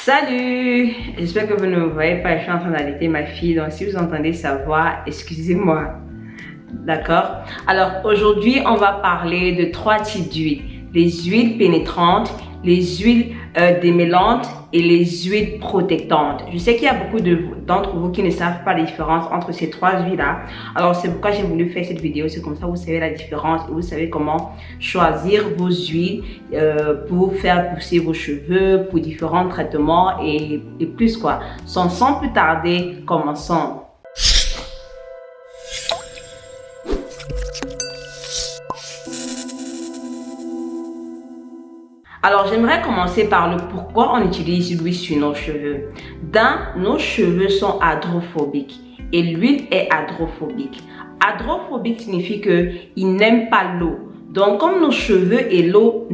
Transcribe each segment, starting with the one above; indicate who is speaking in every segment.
Speaker 1: Salut! J'espère que vous ne me voyez pas, je suis en train d'allaiter ma fille, donc si vous entendez sa voix, excusez-moi. D'accord? Alors aujourd'hui, on va parler de 3 types d'huiles. Les huiles pénétrantes, les huiles démêlantes et les huiles protectantes. Je sais qu'il y a beaucoup d'entre vous qui ne savent pas la différence entre ces 3 huiles-là. Alors c'est pourquoi j'ai voulu faire cette vidéo. C'est comme ça vous savez la différence et vous savez comment choisir vos huiles pour faire pousser vos cheveux, pour différents traitements et plus quoi. Sans plus tarder, commençons. Alors, j'aimerais commencer par le pourquoi on utilise l'huile sur nos cheveux. Nos cheveux sont hydrophobiques et l'huile est hydrophobique. Hydrophobique signifie qu'ils n'aiment pas l'eau. Donc, comme nos cheveux et l'huile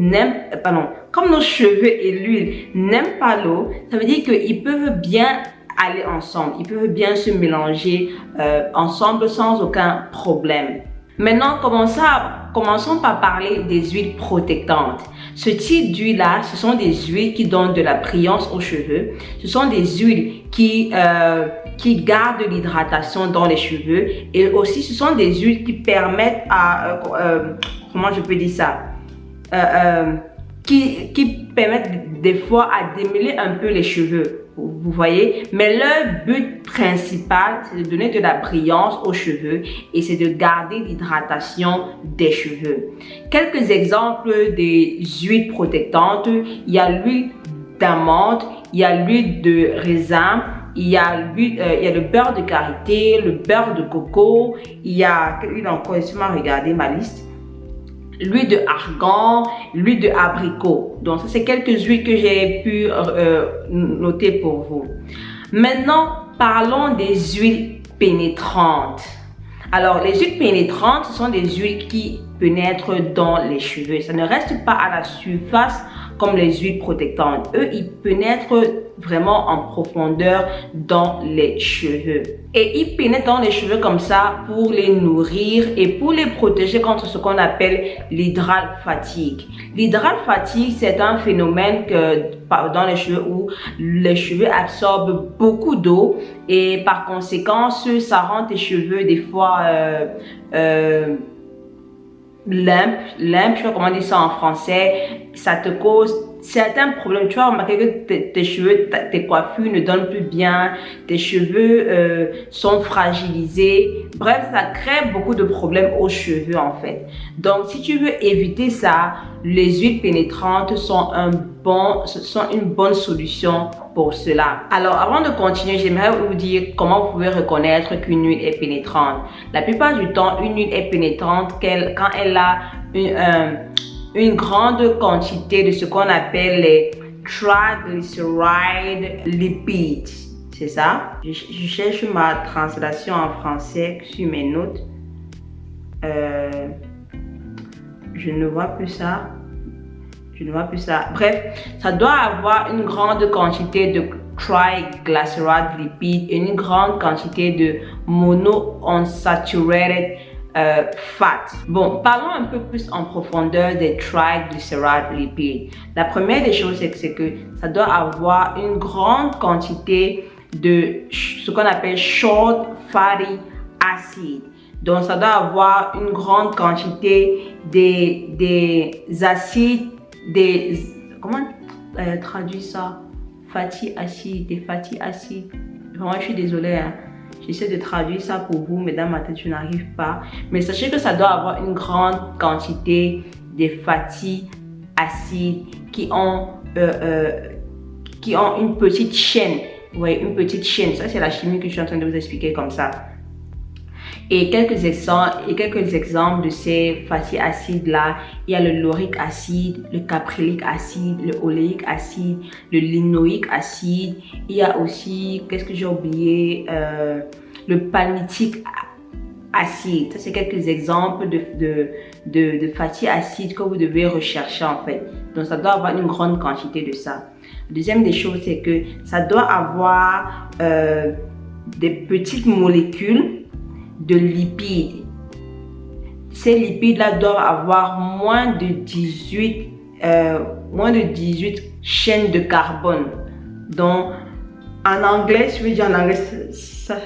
Speaker 1: n'aiment pas l'eau, ça veut dire qu'ils peuvent bien aller ensemble. Ils peuvent bien se mélanger ensemble sans aucun problème. Maintenant, commençons par parler des huiles protectantes. Ce type d'huile-là, ce sont des huiles qui donnent de la brillance aux cheveux. Ce sont des huiles qui gardent l'hydratation dans les cheveux. Et aussi, ce sont des huiles qui permettent comment je peux dire ça? Qui permettent des fois à démêler un peu les cheveux. Vous voyez, mais leur but principal, c'est de donner de la brillance aux cheveux et c'est de garder l'hydratation des cheveux. Quelques exemples des huiles protectantes, il y a l'huile d'amande, il y a l'huile de raisin, il y a le beurre de karité, le beurre de coco, il y a quelle huile encore, laissez-moi regarder ma liste. L'huile de argan, l'huile de abricot. Donc, ça, c'est quelques huiles que j'ai pu noter pour vous. Maintenant, parlons des huiles pénétrantes. Alors, les huiles pénétrantes, ce sont des huiles qui pénètrent dans les cheveux. Ça ne reste pas à la surface comme les huiles protectantes. Eux, ils pénètrent vraiment en profondeur dans les cheveux. Et ils pénètrent dans les cheveux comme ça pour les nourrir et pour les protéger contre ce qu'on appelle l'hydralfatigue. L'hydralfatigue, c'est un phénomène dans les cheveux où les cheveux absorbent beaucoup d'eau et par conséquent, ça rend tes cheveux des fois limpe, je sais pas comment dire ça en français, ça te cause certains problèmes. Tu vas remarquer que tes cheveux, tes coiffures ne donnent plus bien, tes cheveux sont fragilisés. Bref, ça crée beaucoup de problèmes aux cheveux en fait. Donc, si tu veux éviter ça, les huiles pénétrantes sont une bonne solution pour cela. Alors, avant de continuer, j'aimerais vous dire comment vous pouvez reconnaître qu'une huile est pénétrante. La plupart du temps, une huile est pénétrante quand elle a une grande quantité de ce qu'on appelle les triglycerides lipides. C'est ça? Je cherche ma translation en français sur mes notes. Je ne vois plus ça. Bref, ça doit avoir une grande quantité de triglycerides lipides et une grande quantité de monounsaturated fat. Bon, parlons un peu plus en profondeur des triglycerides lipides. La première des choses, c'est que ça doit avoir une grande quantité de ce qu'on appelle short fatty acid. Donc, ça doit avoir une grande quantité des acides, comment traduire ça? Fatty acid, des fatty acides. Vraiment, je suis désolée, hein. J'essaie de traduire ça pour vous, mais dans ma tête, je n'arrive pas. Mais sachez que ça doit avoir une grande quantité de fatty acides qui ont une petite chaîne. Oui, une petite chaîne. Ça, c'est la chimie que je suis en train de vous expliquer comme ça. Et quelques exemples de ces fatty acides-là, il y a le lauric acide, le caprylic acide, le oléique acide, le linoïque acide. Il y a aussi, qu'est-ce que j'ai oublié, le palmitique acide. Ça, c'est quelques exemples de fatty acides que vous devez rechercher en fait. Donc, ça doit avoir une grande quantité de ça. La deuxième des choses, c'est que ça doit avoir des petites molécules de lipides. Ces lipides-là doivent avoir moins de 18 chaînes de carbone. Donc, en anglais, je veux dire en anglais, ça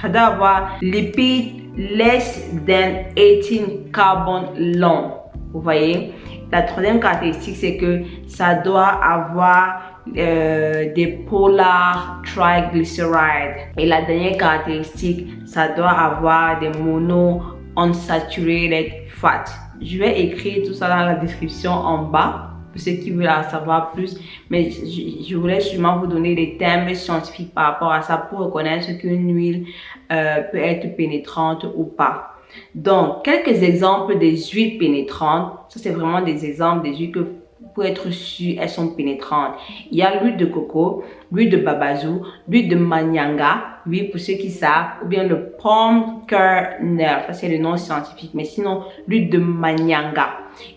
Speaker 1: doit avoir lipid less than 18 carbon long. Vous voyez? La troisième caractéristique, c'est que ça doit avoir des polar triglycerides. Et la dernière caractéristique, ça doit avoir des monounsaturated fat. Je vais écrire tout ça dans la description en bas pour ceux qui veulent en savoir plus. Mais je voulais sûrement vous donner des termes scientifiques par rapport à ça pour reconnaître qu'une huile peut être pénétrante ou pas. Donc, quelques exemples des huiles pénétrantes. Ça, c'est vraiment des exemples des huiles que pour être sûr, elles sont pénétrantes. Il y a l'huile de coco, l'huile de babasou, l'huile de manianga, l'huile pour ceux qui savent, ou bien le palm kernel. Ça, c'est le nom scientifique. Mais sinon, l'huile de manianga.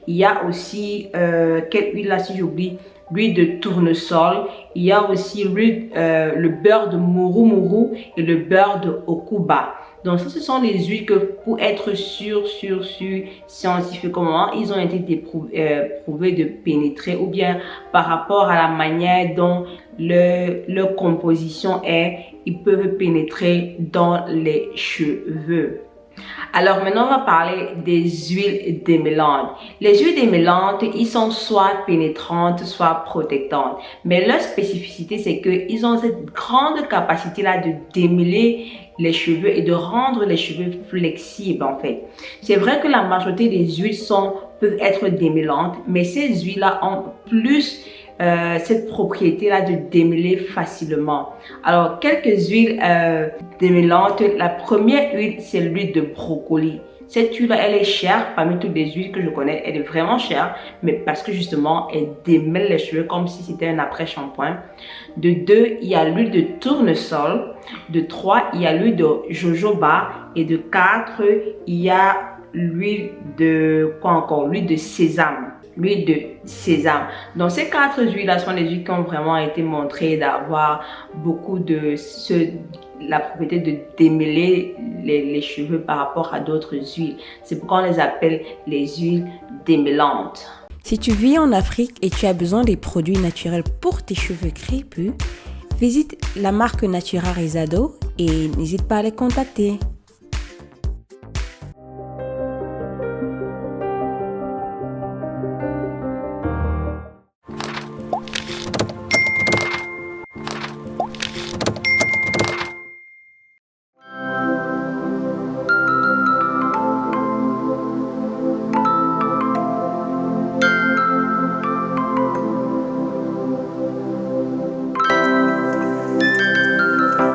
Speaker 1: Il y a aussi, quelle huile là, si j'oublie, l'huile de tournesol. Il y a aussi le beurre de muru et le beurre de okuba. Donc, ça, ce sont des huiles que pour être sûr, scientifiquement, ils ont été prouvés de pénétrer ou bien par rapport à la manière dont leur composition est, ils peuvent pénétrer dans les cheveux. Alors maintenant, on va parler des huiles démêlantes. Les huiles démêlantes, ils sont soit pénétrantes, soit protectantes. Mais leur spécificité, c'est qu'ils ont cette grande capacité-là de démêler les cheveux et de rendre les cheveux flexibles en fait. C'est vrai que la majorité des huiles peuvent être démêlantes, mais ces huiles-là ont plus cette propriété-là de démêler facilement. Alors, quelques huiles démêlantes. La première huile, c'est l'huile de brocoli. Cette huile, elle est chère parmi toutes les huiles que je connais. Elle est vraiment chère, mais parce que justement, elle démêle les cheveux comme si c'était un après-shampoing. De 2, il y a l'huile de tournesol. De 3, il y a l'huile de jojoba. Et de 4, il y a l'huile de quoi encore? L'huile de sésame. L'huile de sésame. Donc ces 4 huiles-là sont des huiles qui ont vraiment été montrées d'avoir beaucoup de la propriété de démêler les cheveux par rapport à d'autres huiles. C'est pourquoi on les appelle les huiles démêlantes.
Speaker 2: Si tu vis en Afrique et tu as besoin des produits naturels pour tes cheveux crépus, visite la marque Natura Rizado et n'hésite pas à les contacter.